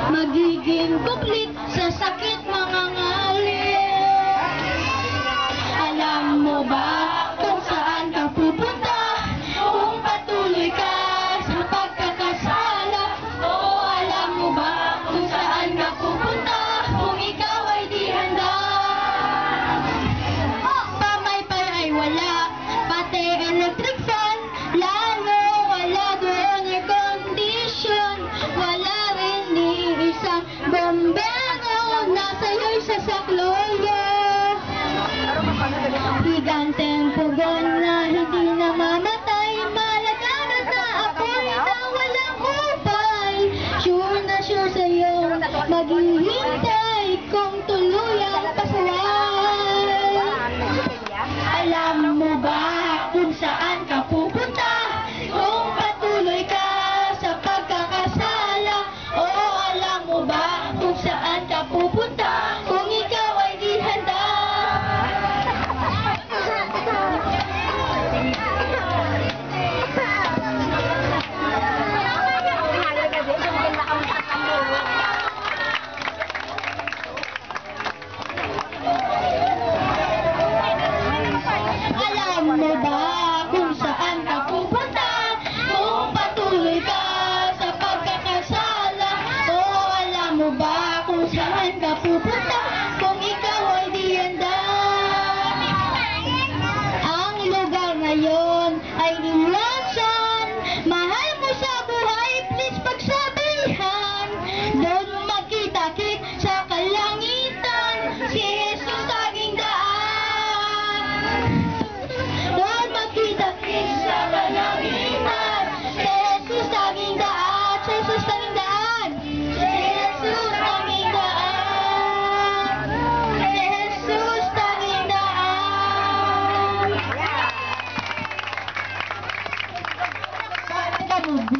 magiging complete sa sakit mga ngalip. Alam mo ba kung saan ka pupunta? Kung patuloy ka sa pagkakasala. O alam mo ba kung saan ka pupunta? Kung ikaw ay di handa. Pamaypay ay wala, pati electric fan. Lalo wala doon air condition. Wala rin ni isang bombero na sa'yo'y sasakloyo. Higanteng pugon na hindi namamatay. Malaganas na apoy na walang hubay. Sure na sure sa'yo maghihintay kung tuluyang pasaway. Alam mo ba kung saan ka pupunta? Kung patuloy ka sa pagkakasala. O alam mo ba kung saan ka pupunta? Kung ikaw ay di handa. Alam mo ba kung saan ka pupunta? Kung patuloy ka sa pagkakasala. O alam mo ba kung saan ka pupunta? Kung ikaw ay di handa. Ang lugar ngayon ay iwasan. Mahal mo sa buhay, please pagsabihan. Doon magkita-kit sa kalangitan, si Jesus tanging daan. Doon magkita-kit sa kalangitan, si Jesus tanging daan. Si Jesus tanging daan. Si Jesus tanging daan. Si Jesus tanging daan.